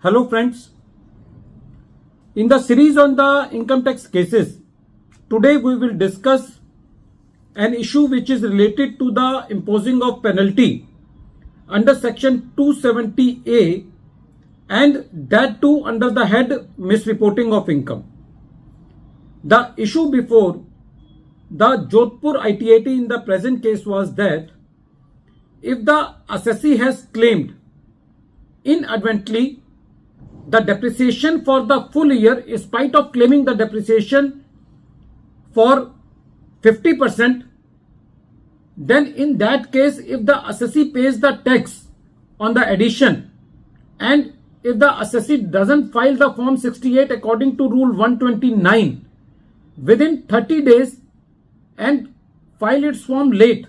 Hello friends, in the series on the income tax cases, today we will discuss an issue which is related to the imposing of penalty under section 270A and that too under the head misreporting of income. The issue before the Jodhpur ITAT in the present case was that if the assessee has claimed inadvertently the depreciation for the full year in spite of claiming the depreciation for 50%, then in that case if the assessee pays the tax on the addition and if the assessee doesn't file the form 68 according to rule 129 within 30 days and file its form late,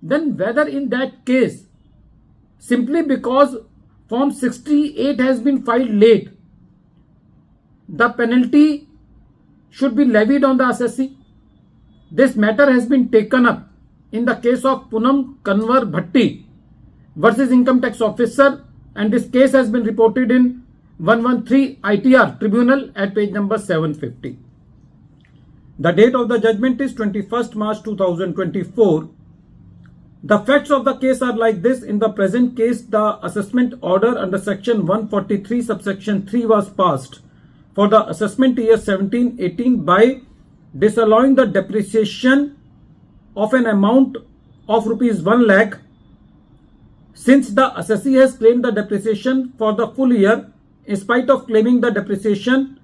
then whether in that case simply because Form 68 has been filed late, the penalty should be levied on the assessee. This matter has been taken up in the case of Poonam Kanwar Bhatti versus Income Tax Officer, and this case has been reported in 113 ITR Tribunal at page number 750. The date of the judgment is 21st March 2024. The facts of the case are like this. In the present case, the assessment order under section 143 subsection 3 was passed for the assessment year 17-18 by disallowing the depreciation of an amount of rupees 1 lakh since the assessee has claimed the depreciation for the full year in spite of claiming the depreciation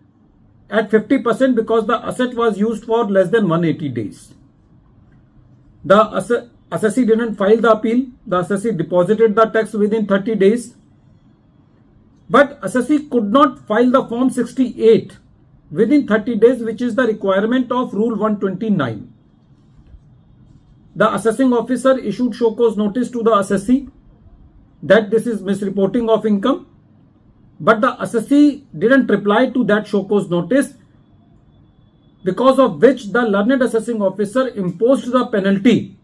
at 50% because the asset was used for less than 180 days. The assessee didn't file the appeal. The assessee deposited the tax within 30 days. But assessee could not file the form 68 within 30 days, which is the requirement of rule 129. The assessing officer issued show cause notice to the assessee that this is misreporting of income. But the assessee didn't reply to that show cause notice, because of which the learned assessing officer imposed the penalty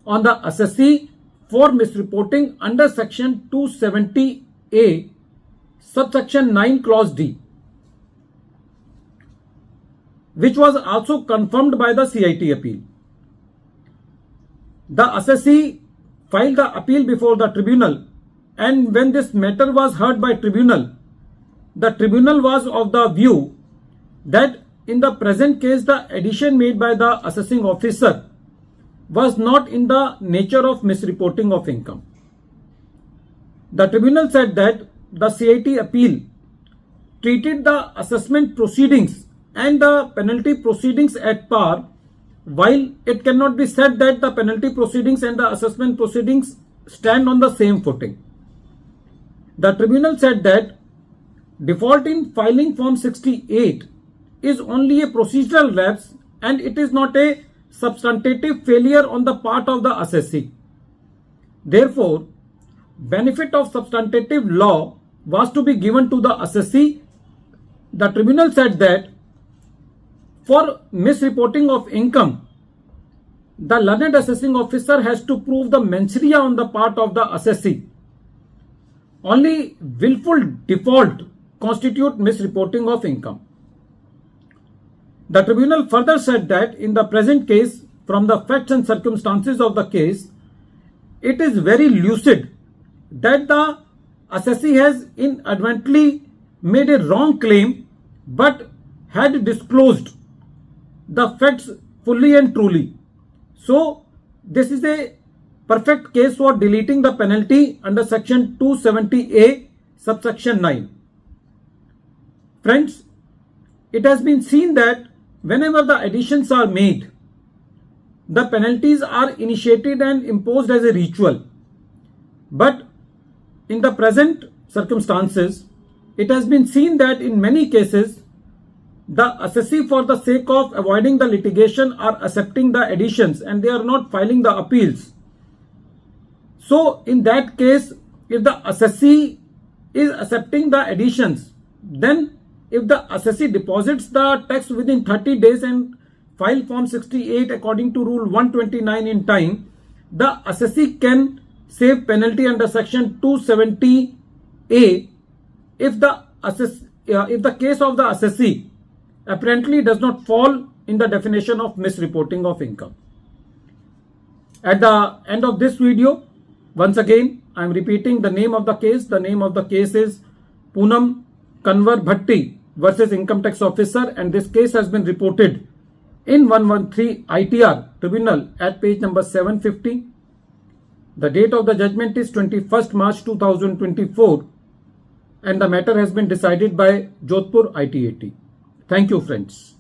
on the assessee for misreporting under section 270A subsection 9 clause D, which was also confirmed by the CIT appeal. The assessee filed the appeal before the tribunal, and when this matter was heard by tribunal, the tribunal was of the view that in the present case the addition made by the assessing officer was not in the nature of misreporting of income. The tribunal said that the CIT appeal treated the assessment proceedings and the penalty proceedings at par, while it cannot be said that the penalty proceedings and the assessment proceedings stand on the same footing. The tribunal said that default in filing form 68 is only a procedural lapse and it is not a substantive failure on the part of the assessee. Therefore, benefit of substantive law was to be given to the assessee. The tribunal said that for misreporting of income, the learned assessing officer has to prove the mens rea on the part of the assessee. Only willful default constitute misreporting of income. The tribunal further said that in the present case, from the facts and circumstances of the case, it is very lucid that the assessee has inadvertently made a wrong claim but had disclosed the facts fully and truly. So, this is a perfect case for deleting the penalty under section 270A subsection 9. Friends, it has been seen that whenever the additions are made, the penalties are initiated and imposed as a ritual. But in the present circumstances, it has been seen that in many cases, the assessee, for the sake of avoiding the litigation, are accepting the additions and they are not filing the appeals. So in that case, if the assessee is accepting the additions, then if the assessee deposits the tax within 30 days and file form 68 according to rule 129 in time, the assessee can save penalty under section 270A if the case of the assessee apparently does not fall in the definition of misreporting of income. At the end of this video, once again, I am repeating the name of the case. The name of the case is Poonam Kanwar Bhatti versus Income Tax Officer, and this case has been reported in 113 ITR Tribunal at page number 750. The date of the judgment is 21st March 2024, and the matter has been decided by Jodhpur ITAT. Thank you, friends.